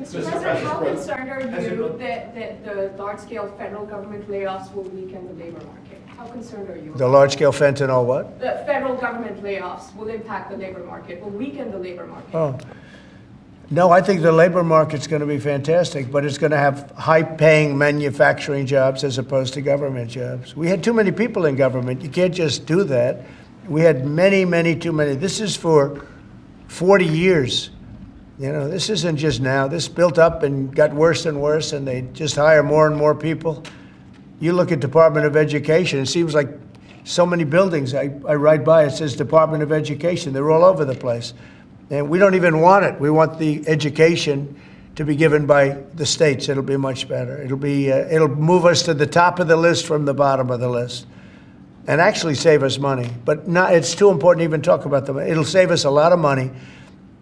Mr. President, how concerned are you that the large-scale federal government layoffs will weaken the labor market? How concerned are you? The large-scale fentanyl what? The federal government layoffs will impact the labor market, will weaken the labor market. Oh. No, I think the labor market's going to be fantastic, but it's going to have high-paying manufacturing jobs as opposed to government jobs. We had too many people in government. You can't just do that. We had too many. This is for 40 years. You know, this isn't just now. This built up and got worse and worse, and they just hire more and more people. You look at Department of Education, it seems like so many buildings. I ride by, it says Department of Education. They're all over the place. And we don't even want it. We want the education to be given by the states. It'll be much better. It'll move us to the top of the list from the bottom of the list, and actually save us money. But it's too important to even talk about them. It'll save us a lot of money,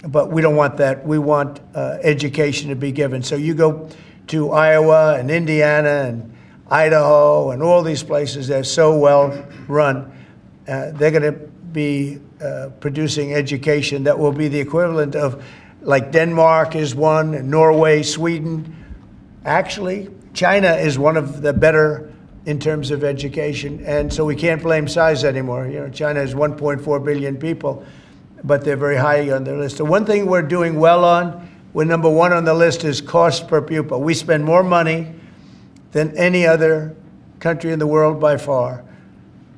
but we don't want that. We want education to be given. So you go to Iowa and Indiana and Idaho and all these places, they're so well run. They're going to be producing education that will be the equivalent of, like Denmark is one, Norway, Sweden. Actually, China is one of the better in terms of education, and so we can't blame size anymore. You know, China has 1.4 billion people, but they're very high on their list. The one thing we're doing well on, we're number one on the list, is cost per pupil. We spend more money than any other country in the world by far.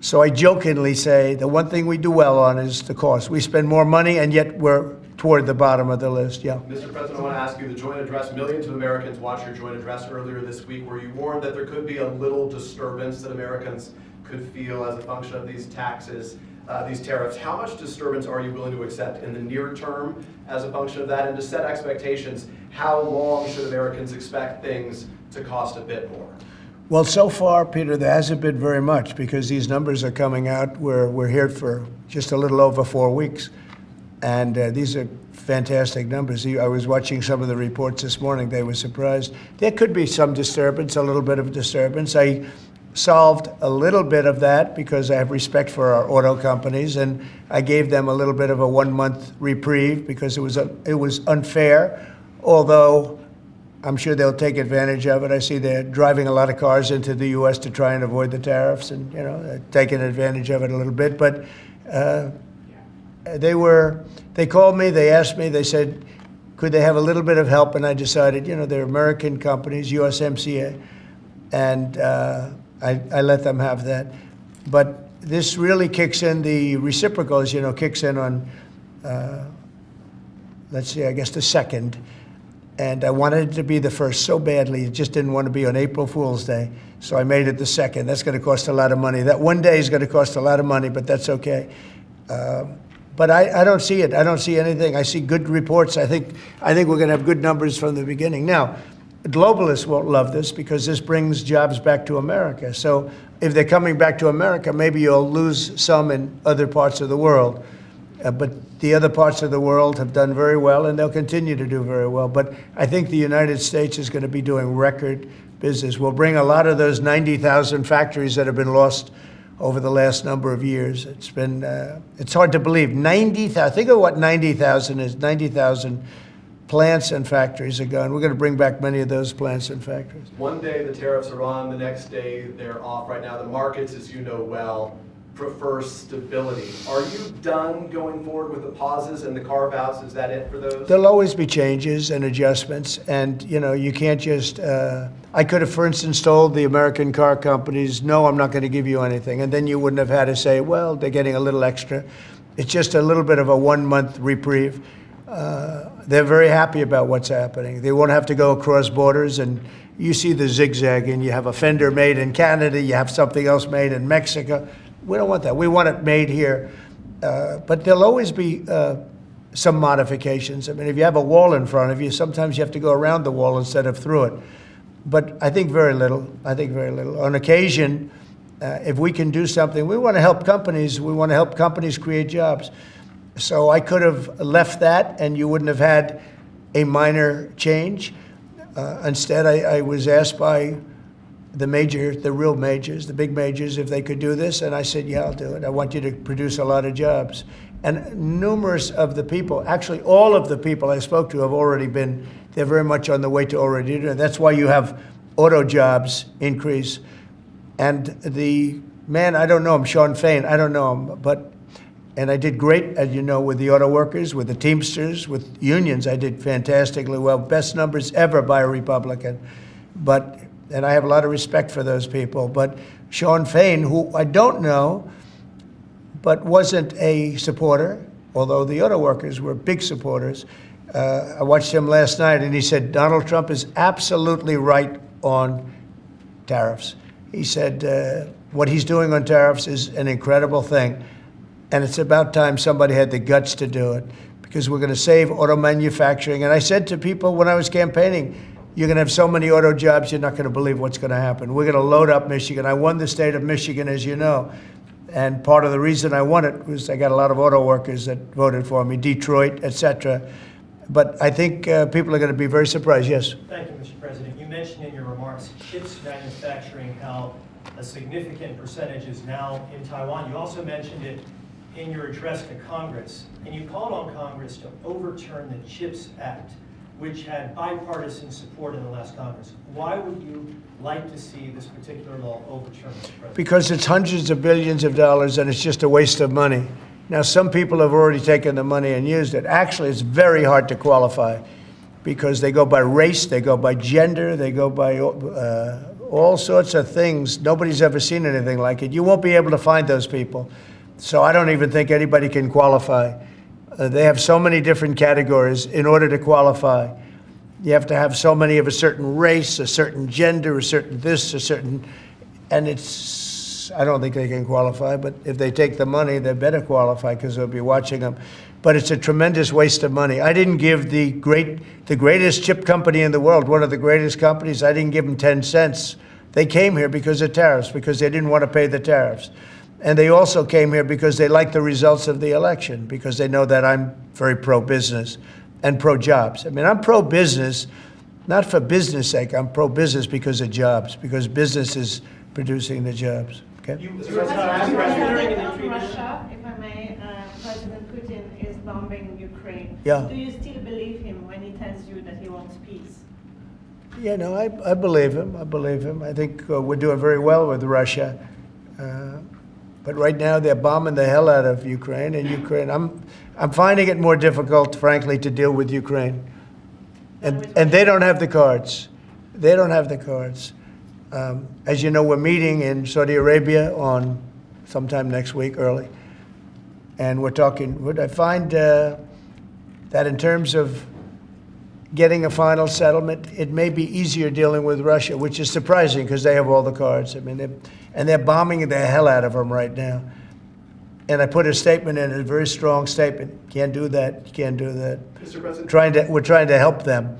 So I jokingly say the one thing we do well on is the cost. We spend more money, and yet we're toward the bottom of the list. Yeah. Mr. President, I want to ask you, the joint address, millions of Americans watched your joint address earlier this week, where you warned that there could be a little disturbance that Americans could feel as a function of these taxes, these tariffs. How much disturbance are you willing to accept in the near term as a function of that? And to set expectations, how long should Americans expect things to cost a bit more? Well, so far, Peter, there hasn't been very much, because these numbers are coming out. We're here for just a little over 4 weeks, and these are fantastic numbers. I was watching some of the reports this morning. They were surprised. There could be some disturbance, a little bit of disturbance. I solved a little bit of that because I have respect for our auto companies, and I gave them a little bit of a 1-month reprieve because it was unfair, although I'm sure they'll take advantage of it. I see they're driving a lot of cars into the U.S. to try and avoid the tariffs, and they're taking advantage of it a little bit. But they called me, they asked me, they said, could they have a little bit of help? And I decided, they're American companies, USMCA, and I let them have that. But this really kicks in, the reciprocals, kicks in on, let's see, I guess the 2nd. And I wanted it to be the 1st so badly. Just didn't want to be on April Fool's Day. So I made it the 2nd. That's going to cost a lot of money. That one day is going to cost a lot of money, but that's okay. But I don't see it. I don't see anything. I see good reports. I think we're going to have good numbers from the beginning. Now, globalists won't love this because this brings jobs back to America. So if they're coming back to America, maybe you'll lose some in other parts of the world. But the other parts of the world have done very well, and they'll continue to do very well. But I think the United States is going to be doing record business. We'll bring a lot of those 90,000 factories that have been lost over the last number of years. It's hard to believe. 90,000, think of what 90,000 is. 90,000 plants and factories are gone. We're going to bring back many of those plants and factories. One day the tariffs are on, the next day they're off. Right now the markets, as you know well, prefer stability. Are you done going forward with the pauses and the carve-outs? Is that it for those? There'll always be changes and adjustments, and you can't just. I could have, for instance, told the American car companies, no, I'm not going to give you anything, and then you wouldn't have had to say, well, they're getting a little extra. It's just a little bit of a 1-month reprieve. They're very happy about what's happening. They won't have to go across borders, and you see the zigzagging. You have a fender made in Canada, you have something else made in Mexico. We don't want that. We want it made here. But there'll always be some modifications. I mean, if you have a wall in front of you, sometimes you have to go around the wall instead of through it. But I think very little. On occasion, if we can do something, we want to help companies. We want to help companies create jobs. So I could have left that, and you wouldn't have had a minor change. Instead, I was asked by the real majors, the big majors, if they could do this. And I said, yeah, I'll do it. I want you to produce a lot of jobs. And numerous of the people, actually all of the people I spoke to have already been, they're very much on the way to already doing it. That's why you have auto jobs increase. And the man, I don't know him, Sean Fain, I don't know him, and I did great, as you know, with the auto workers, with the Teamsters, with unions. I did fantastically well, best numbers ever by a Republican. And I have a lot of respect for those people. But Sean Fain, who I don't know, but wasn't a supporter, although the auto workers were big supporters. I watched him last night, and he said Donald Trump is absolutely right on tariffs. He said what he's doing on tariffs is an incredible thing. And it's about time somebody had the guts to do it, because we're going to save auto manufacturing. And I said to people when I was campaigning, you're going to have so many auto jobs, you're not going to believe what's going to happen. We're going to load up Michigan. I won the state of Michigan, as you know. And part of the reason I won it was I got a lot of auto workers that voted for me, Detroit, et cetera. But I think people are going to be very surprised. Yes? Thank you, Mr. President. You mentioned in your remarks chips manufacturing, how a significant percentage is now in Taiwan. You also mentioned it in your address to Congress, and you called on Congress to overturn the CHIPS Act, which had bipartisan support in the last Congress. Why would you like to see this particular law overturned, Mr. President? Because it's hundreds of billions of dollars, and it's just a waste of money. Now, some people have already taken the money and used it. Actually, it's very hard to qualify, because they go by race, they go by gender, they go by all sorts of things. Nobody's ever seen anything like it. You won't be able to find those people. So I don't even think anybody can qualify. They have so many different categories in order to qualify. You have to have so many of a certain race, a certain gender, a certain this, a certain, and I don't think they can qualify, but if they take the money, they better qualify, because they'll be watching them. But it's a tremendous waste of money. I didn't give the greatest chip company in the world, one of the greatest companies, I didn't give them 10 cents. They came here because of tariffs, because they didn't want to pay the tariffs. And they also came here because they like the results of the election, because they know that I'm very pro-business and pro-jobs. I mean, I'm pro-business, not for business sake. I'm pro-business because of jobs, because business is producing the jobs. Okay? Russia, if I may, President Putin is bombing Ukraine. Yeah. Do you still believe him when he tells you that he wants peace? Yeah, no, I believe him. I believe him. I think we're doing very well with Russia. But right now they're bombing the hell out of Ukraine, and I'm finding it more difficult, frankly, to deal with Ukraine. And they don't have the cards. They don't have the cards. As you know, we're meeting in Saudi Arabia on sometime next week, early. And we're talking, I find that in terms of getting a final settlement, it may be easier dealing with Russia, which is surprising because they have all the cards. I mean, they're bombing the hell out of them right now. And I put a statement in, a very strong statement. Can't do that. You can't do that. Mr. President. We're trying to help them.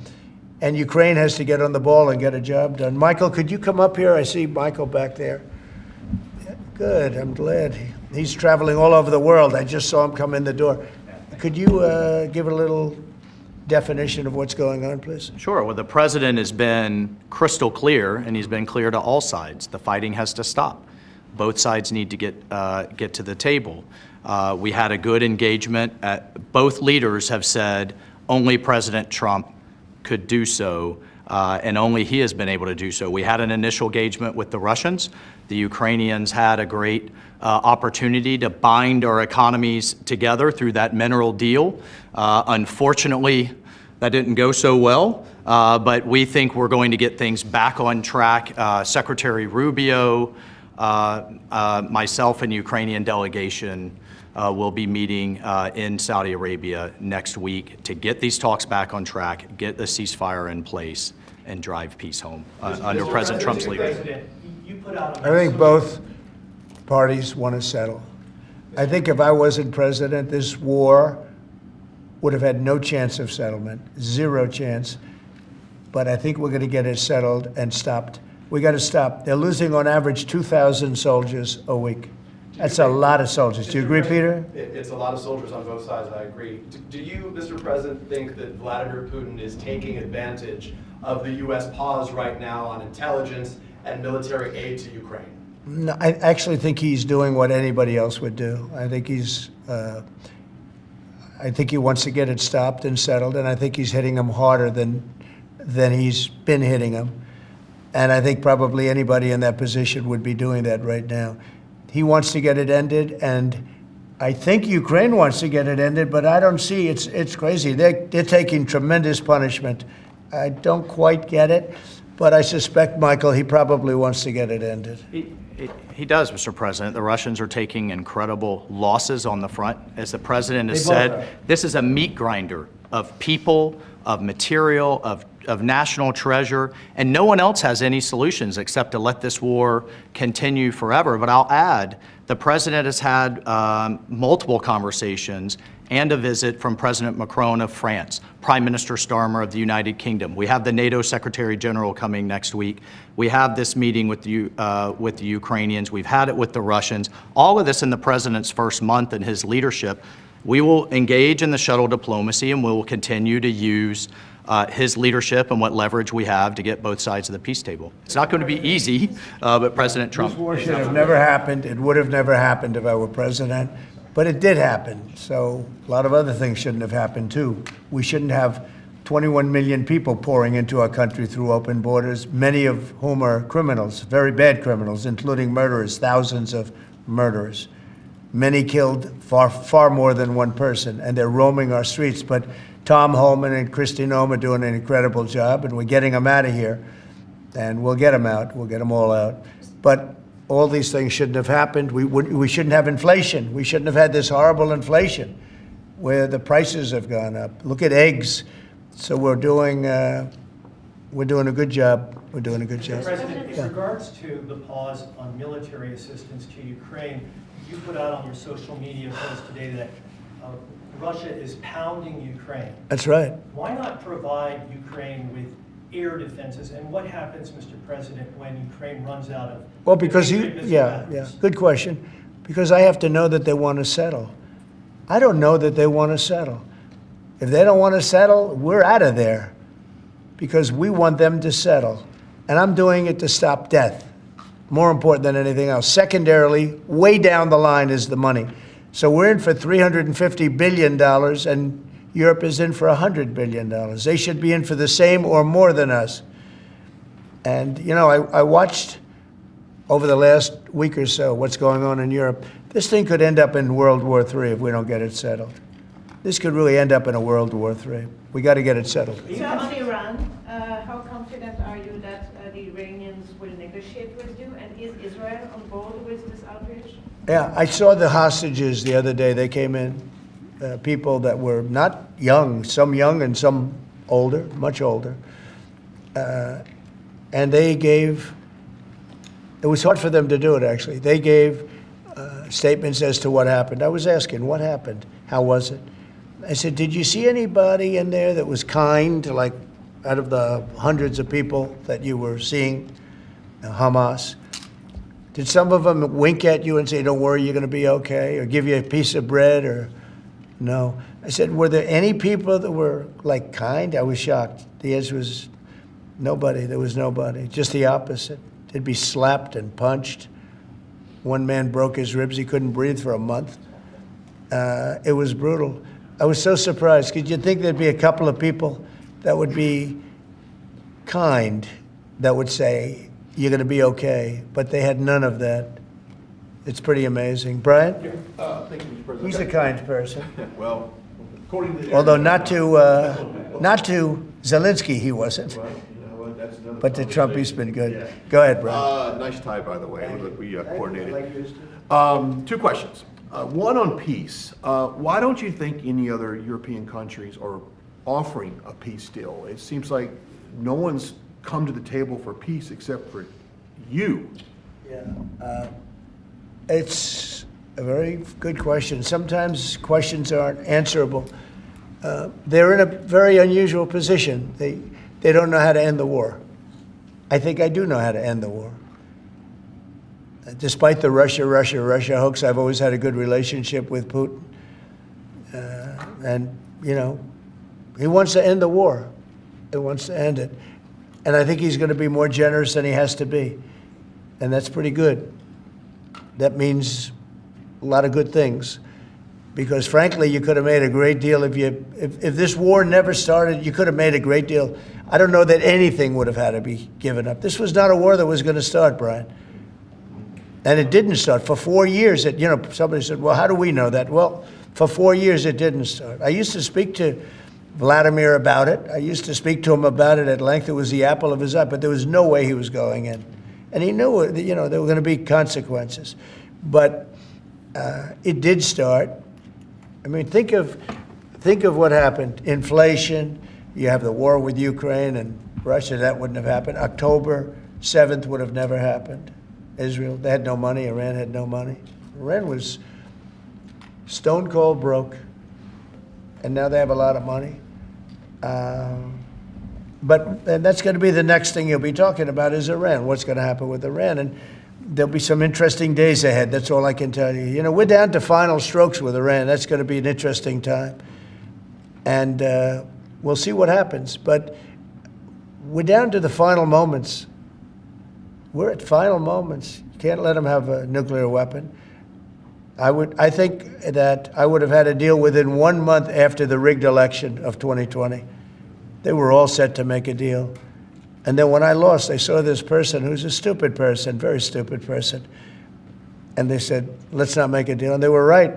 And Ukraine has to get on the ball and get a job done. Michael, could you come up here? I see Michael back there. Yeah, good, I'm glad. He's traveling all over the world. I just saw him come in the door. Could you give a little definition of what's going on, please? Sure. Well, the president has been crystal clear, and he's been clear to all sides. The fighting has to stop. Both sides need to get to the table. We had a good engagement. Both leaders have said only President Trump could do so, and only he has been able to do so. We had an initial engagement with the Russians. The Ukrainians had a great opportunity to bind our economies together through that mineral deal. Unfortunately, that didn't go so well, but we think we're going to get things back on track. Secretary Rubio, myself and the Ukrainian delegation will be meeting in Saudi Arabia next week to get these talks back on track, get the ceasefire in place, and drive peace home under President Trump's leadership. I think both parties want to settle. I think if I wasn't president, this war would have had no chance of settlement, zero chance. But I think we're going to get it settled and stopped. We got to stop. They're losing on average 2,000 soldiers a week. That's a lot of soldiers. Do you agree, Peter? It's a lot of soldiers on both sides, I agree. Do you, Mr. President, think that Vladimir Putin is taking advantage of the U.S. pause right now on intelligence and military aid to Ukraine? No, I actually think he's doing what anybody else would do. I think he's I think he wants to get it stopped and settled, and I think he's hitting them harder than he's been hitting them. And I think probably anybody in that position would be doing that right now. He wants to get it ended, and I think Ukraine wants to get it ended, but I don't see, it's crazy. They're taking tremendous punishment. I don't quite get it, but I suspect, Michael, he probably wants to get it ended. He does, Mr. President. The Russians are taking incredible losses on the front. As the president has They both said, are. this is a meat grinder of people, of material, of national treasure, and no one else has any solutions except to let this war continue forever. But I'll add, the president has had multiple conversations and a visit from President Macron of France, Prime Minister Starmer of the United Kingdom. We have the NATO Secretary General coming next week. We have this meeting with the Ukrainians. We've had it with the Russians. All of this in the president's first month in his leadership. We will engage in the shuttle diplomacy, and we will continue to use his leadership and what leverage we have to get both sides of the peace table. It's not going to be easy, but President Trump... This war should have never happened. It would have never happened if I were president, but it did happen. So a lot of other things shouldn't have happened, too. We shouldn't have 21 million people pouring into our country through open borders, many of whom are criminals, very bad criminals, including murderers, thousands of murderers. Many killed, far more than one person, and they're roaming our streets. But Tom Holman and Kristi Noem are doing an incredible job, and we're getting them out of here. And we'll get them out. We'll get them all out. But all these things shouldn't have happened. We shouldn't have inflation. We shouldn't have had this horrible inflation where the prices have gone up. Look at eggs. So we're doing a good job. We're doing a good job. President, in regards to the pause on military assistance to Ukraine, you put out on your social media post today that Russia is pounding Ukraine. That's right. Why not provide Ukraine with air defenses? And what happens, Mr. President, when Ukraine runs out of... Well, because yeah, good question. Because I have to know that they want to settle. I don't know that they want to settle. If they don't want to settle, we're out of there because we want them to settle. And I'm doing it to stop death, more important than anything else. Secondarily, way down the line is the money. So we're in for $350 billion, and Europe is in for $100 billion. They should be in for the same or more than us. And, you know, I watched over the last week or so what's going on in Europe. This thing could end up in World War III if we don't get it settled. This could really end up in a World War III. We got to get it settled. So on Iran, how confident are you that the Iranians will negotiate with you? And is Israel on board with this outrage? Yeah, I saw the hostages the other day. They came in, people that were not young, some young and some older, much older. And they gave, it was hard for them to do it, actually. They gave statements as to what happened. I was asking, what happened? How was it? I said, did you see anybody in there that was kind, like out of the hundreds of people that you were seeing, Hamas? Did some of them wink at you and say, don't worry, you're going to be okay, or give you a piece of bread, or no? I said, were there any people that were, like, kind? I was shocked. The answer was nobody. There was nobody. Just the opposite. They'd be slapped and punched. One man broke his ribs. He couldn't breathe for a month. It was brutal. I was so surprised. Could you think there'd be a couple of people that would be kind, that would say, you're going to be okay, but they had none of that. It's pretty amazing. Brian? Thank you, Mr. President. He's a kind person. Well, according to the... Although not to Zelensky, he wasn't. Well, you know what, that's another But to Trump, he's conversation. been good. Yeah. Go ahead, Brian. Nice tie, by the way. Look, we coordinated. Like yours too. Two questions. One on peace. Why don't you think any other European countries are offering a peace deal? It seems like no one's come to the table for peace except for you. Yeah. It's a very good question. Sometimes questions aren't answerable. They're in a very unusual position. They don't know how to end the war. I think I do know how to end the war. Despite the Russia hoax, I've always had a good relationship with Putin. And, you know, he wants to end the war. He wants to end it. And I think he's going to be more generous than he has to be. And that's pretty good. That means a lot of good things. Because frankly, you could have made a great deal if this war never started, you could have made a great deal. I don't know that anything would have had to be given up. This was not a war that was going to start, Brian. And it didn't start. For 4 years, somebody said, well, how do we know that? Well, for 4 years, it didn't start. I used to speak to Vladimir about it. I used to speak to him about it at length. It was the apple of his eye, but there was no way he was going in. And he knew, there were going to be consequences. But it did start. I mean, think of what happened. Inflation, you have the war with Ukraine and Russia, that wouldn't have happened. October 7th would have never happened. Israel, they had no money. Iran had no money. Iran was stone cold broke, and now they have a lot of money. And that's going to be the next thing you'll be talking about is Iran. What's going to happen with Iran? And there'll be some interesting days ahead. That's all I can tell you. We're down to final strokes with Iran. That's going to be an interesting time. And we'll see what happens. But we're down to the final moments. We're at final moments. You can't let them have a nuclear weapon. I think that I would have had a deal within 1 month after the rigged election of 2020. They were all set to make a deal. And then when I lost, they saw this person who's a stupid person, very stupid person. And they said, let's not make a deal. And they were right.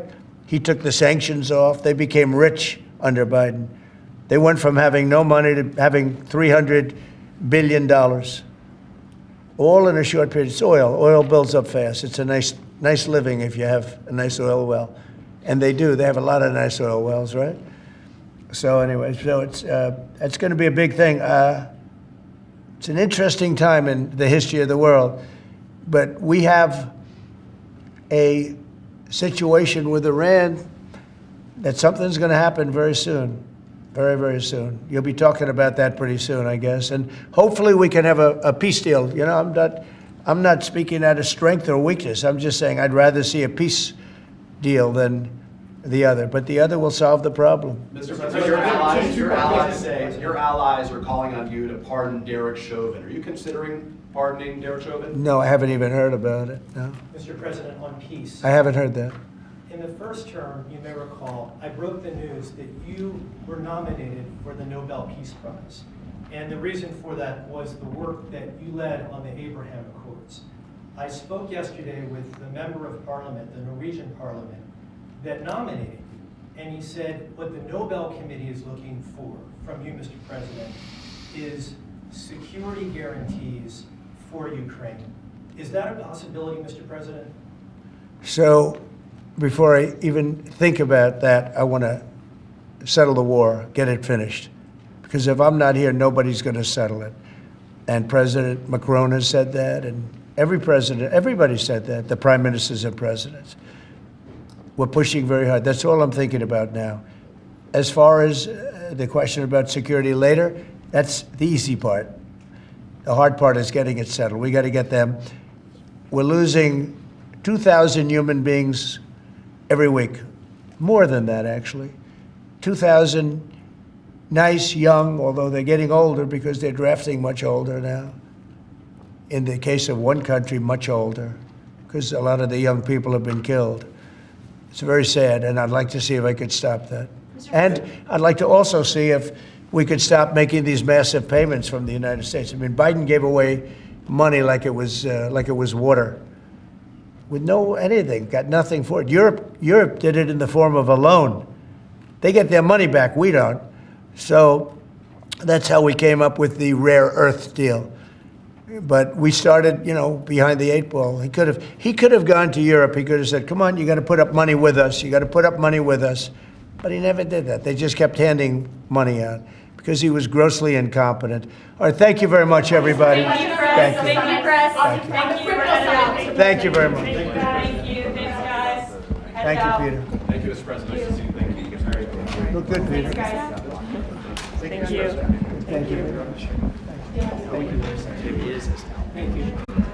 He took the sanctions off. They became rich under Biden. They went from having no money to having $300 billion. All in a short period. It's oil. Oil builds up fast. It's a nice living if you have a nice oil well. And they do. They have a lot of nice oil wells, right? So anyway, it's going to be a big thing. It's an interesting time in the history of the world. But we have a situation with Iran that something's going to happen very soon. Very, very soon. You'll be talking about that pretty soon, I guess. And hopefully we can have a peace deal. I'm not speaking out of strength or weakness. I'm just saying I'd rather see a peace deal than the other. But the other will solve the problem. Mr. President, your allies are calling on you to pardon Derek Chauvin. Are you considering pardoning Derek Chauvin? No, I haven't even heard about it. No. Mr. President, on peace. I haven't heard that. In the first term, you may recall, I broke the news that you were nominated for the Nobel Peace Prize. And the reason for that was the work that you led on the Abraham Accords. I spoke yesterday with the member of parliament, the Norwegian parliament, that nominated you. And he said, what the Nobel Committee is looking for from you, Mr. President, is security guarantees for Ukraine. Is that a possibility, Mr. President? So, before I even think about that, I want to settle the war, get it finished. Because if I'm not here, nobody's going to settle it. And President Macron has said that, and everybody said that, the prime ministers and presidents. We're pushing very hard. That's all I'm thinking about now. As far as the question about security later, that's the easy part. The hard part is getting it settled. We got to get them. We're losing 2,000 human beings every week. More than that, actually. 2,000 nice, young, although they're getting older because they're drafting much older now. In the case of one country, much older, because a lot of the young people have been killed. It's very sad, and I'd like to see if I could stop that. And I'd like to also see if we could stop making these massive payments from the United States. I mean, Biden gave away money like it was water, with no anything, got nothing for it. Europe did it in the form of a loan. They get their money back, we don't. So that's how we came up with the rare earth deal. But we started, behind the 8 ball. He could have gone to Europe. He could have said, come on, you got to put up money with us. You got to put up money with us. But he never did that. They just kept handing money out because he was grossly incompetent. All right, thank you very much, everybody. Thank you, Press. Thank you, Press. Thank you. Thank you very much. Thank you. Thanks, guys. Thank you, Peter. Thank you, Mr. President. Nice to see you. Thank you. Very good. Look good, Peter. Thanks, guys. Thank you. Thank you very much. Thank you. It is. Thank you.